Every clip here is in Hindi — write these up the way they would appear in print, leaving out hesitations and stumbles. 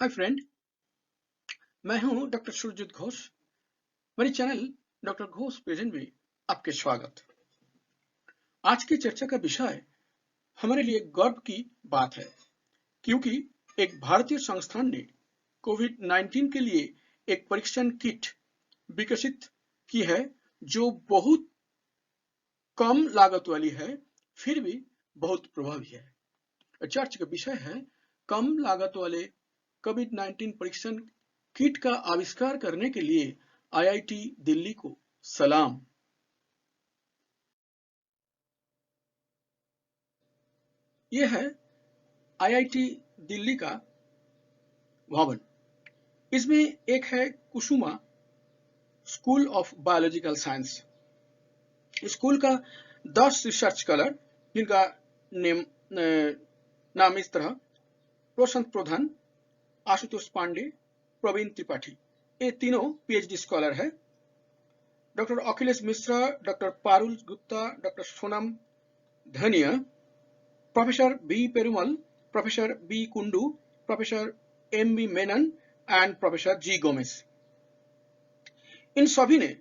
हाय फ्रेंड, मैं हूं डॉक्टर सुरजीत घोष। मेरे चैनल डॉक्टर घोष प्रेजेंट में आपके स्वागत। आज की चर्चा का विषय हमारे लिए गर्व की बात है, क्योंकि एक भारतीय संस्थान ने कोविड-19 के लिए एक परीक्षण किट विकसित की है जो बहुत कम लागत वाली है, फिर भी बहुत प्रभावी है। चर्चा का विषय है कम लागत वाले कोविड-19 परीक्षण किट का आविष्कार करने के लिए आईआईटी दिल्ली को सलाम। यह है आईआईटी दिल्ली का भवन। इसमें एक है Kusuma school of biological science. School का 10 रिसर्च स्कॉलर, जिनका नाम इस तरह: प्रशांत प्रधान, आशुतोष पांडे, प्रवीण त्रिपाठी, ये तीनों पीएचडी स्कॉलर है। Doctor Akhilesh Mishra, doctor Parul Gupta, doctor Sonam Dhania, professor B Perumal, professor B Kundu, professor M B Menon and professor G Gomez. इन सभी ने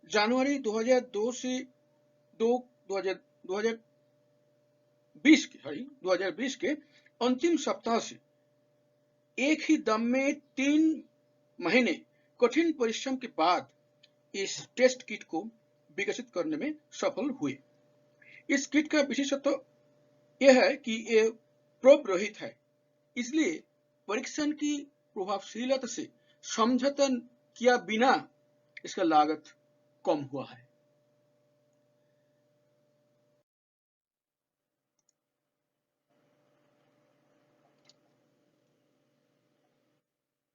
जनवरी 2002 से 2020 के अंतिम सप्ताह से एक ही दम में 3 महीने कठिन परिश्रम के बाद इस टेस्ट किट को विकसित करने में सफल हुए। इस किट का विशेषत्व यह है कि ये प्रोब रहित है, इसलिए परीक्षण की प्रभावशीलता से समझौता किया बिना इसका लागत कम हुआ है।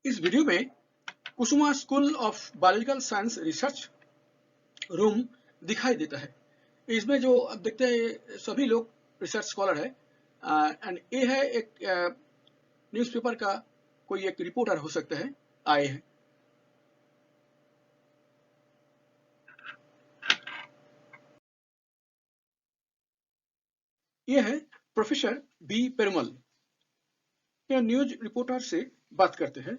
इस वीडियो में Kusuma school of biological science research room दिखाई देता है। इसमें जो अब देखते हैं सभी लोग रिसर्च स्कॉलर है, एंड ये है एक न्यूज़पेपर का कोई एक रिपोर्टर हो सकता है, आए हैं। ये है प्रोफेसर बी पेरुमल। यह न्यूज रिपोर्टर से बात करते हैं।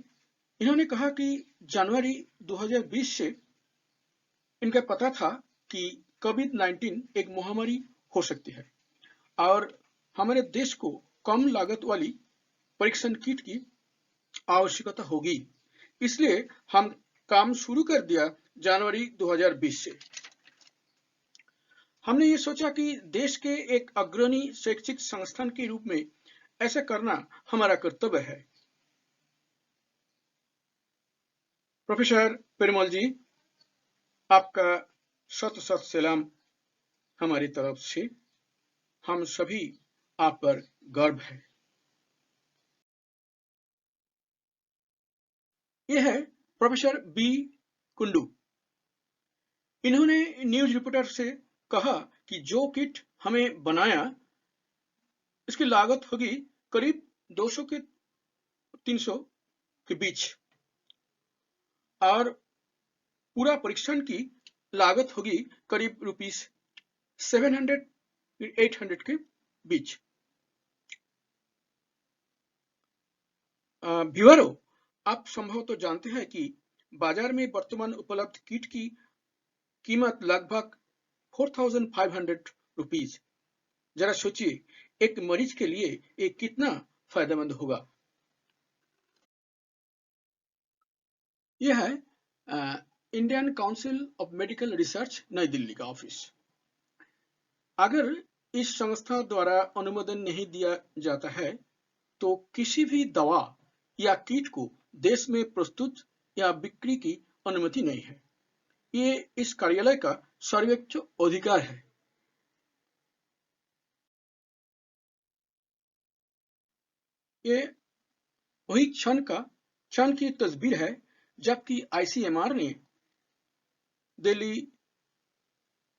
इन्होंने कहा कि जनवरी 2020 से इनका पता था कि कोविड-19 एक महामारी हो सकती है और हमारे देश को कम लागत वाली परीक्षण किट की आवश्यकता होगी, इसलिए हम काम शुरू कर दिया जनवरी 2020 से। हमने ये सोचा कि देश के एक अग्रणी शैक्षिक संस्थान के रूप में ऐसा करना हमारा कर्तव्य है। प्रोफेसर पेरुमल जी, आपका शत शत सलाम हमारी तरफ से। हम सभी आप पर गर्व है। यह है प्रोफेसर बी कुंडू। इन्होंने न्यूज रिपोर्टर से कहा कि जो किट हमें बनाया, इसकी लागत होगी करीब 200 के 300 के बीच और पूरा परीक्षण की लागत होगी करीब ₹700-800 के बीच। व्यूअरों, आप संभवतः जानते हैं कि बाजार में वर्तमान उपलब्ध किट की कीमत लगभग ₹4,500। जरा सोचिए, एक मरीज के लिए ये कितना फायदेमंद होगा। यह है Indian council of medical research, नई दिल्ली का ऑफिस। अगर इस संस्था द्वारा अनुमोदन नहीं दिया जाता है तो किसी भी दवा या किट को देश में प्रस्तुत या बिक्री की अनुमति नहीं है। ये इस कार्यालय का सर्वोच्च अधिकार है। ये वही क्षण की तस्वीर है जबकि आईसीएमआर ने दिल्ली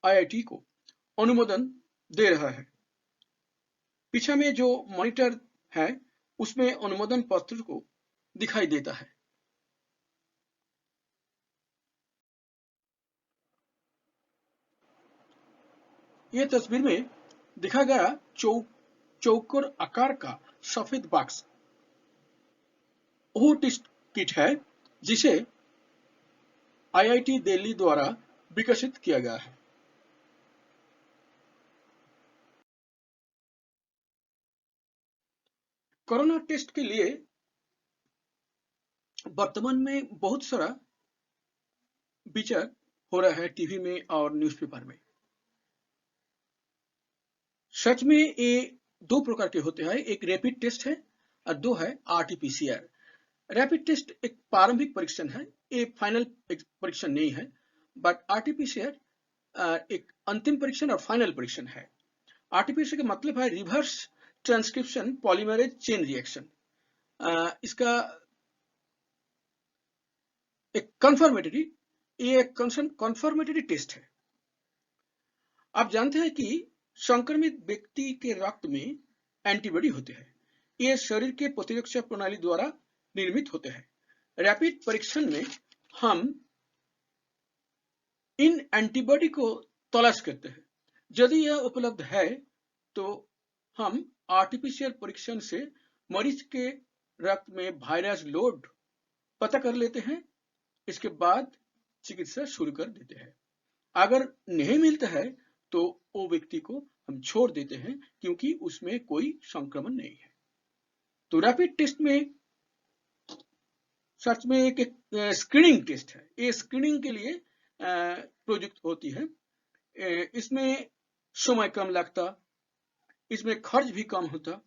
आईआईटी को अनुमोदन दे रहा है। पीछे में जो मॉनिटर है उसमें अनुमोदन पत्र को दिखाई देता है। ये तस्वीर में दिखा गया चौकोर आकार का सफेद बॉक्स वो टेस्ट किट है जिसे आईआईटी दिल्ली द्वारा विकसित किया गया है। कोरोना टेस्ट के लिए वर्तमान में बहुत सारा विचार हो रहा है टीवी में और न्यूज़पेपर में। सच में ये दो प्रकार के होते हैं, एक रैपिड टेस्ट है और दो है आरटीपीसीआर। रैपिड टेस्ट एक प्रारंभिक परीक्षण है, ये फाइनल परीक्षण नहीं है, बट आरटीपीसीआर एक अंतिम परीक्षण और फाइनल परीक्षण है। आरटीपीसीआर का मतलब है reverse transcription polymerase chain reaction. इसका एक कन्फर्मेटरी टेस्ट है। आप जानते हैं कि संक्रमित व्यक्ति के रक्त में एंटीबॉडी होते हैं, ये शरीर के प्रतिरक्षा प्रणाली द्वारा निर्मित होते हैं। रैपिड परीक्षण में हम इन एंटीबॉडी को तलाश करते हैं। यदि यह उपलब्ध है तो हम आरटीपीसीआर परीक्षण से मरीज के रक्त में वायरस लोड पता कर लेते हैं, इसके बाद चिकित्सा शुरू कर देते हैं। अगर नहीं मिलता है तो वो व्यक्ति को हम छोड़ देते हैं क्योंकि उसमें कोई संक्रमण नहीं है। तो रैपिड टेस्ट में सच में एक स्क्रीनिंग टेस्ट है, ये स्क्रीनिंग के लिए प्रयुक्त होती है। इसमें समय कम लगता, इसमें खर्च भी कम होता,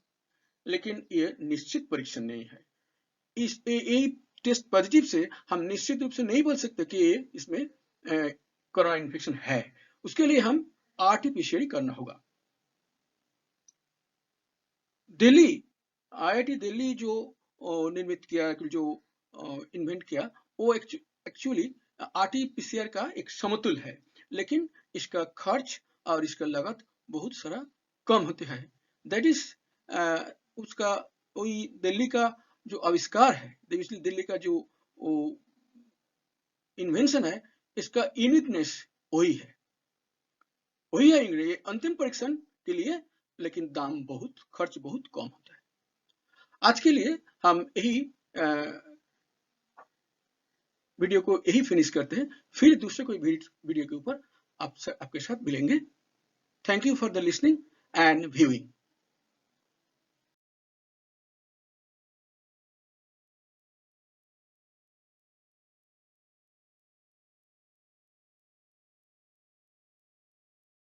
लेकिन ये निश्चित परीक्षण नहीं है। ये टेस्ट पॉजिटिव से हम निश्चित रूप से नहीं बोल सकते कि इसमें कोरोना इन्फेक्शन है। उसके लिए हम आरटीपीसीआर करना होगा। दिल्ली आईआईटी दिल्ली जो निर्मित किया, जो इन्वेंट किया, वो एक्चुअली आरटीपीसीआर का एक समतुल्य है, लेकिन इसका खर्च और इसका लागत बहुत सारा कम होते हैं। दैट इज उसका वही दिल्ली का जो आविष्कार है, दिल्ली का जो इन्वेंशन है, इसका यूनिकनेस वही है अंतिम परीक्षण के लिए, लेकिन खर्च बहुत कम होता है। आज के लिए हम यही वीडियो को यही फिनिश करते हैं, फिर दूसरे कोई वीडियो के ऊपर आपके साथ मिलेंगे। Thank you for the listening and viewing.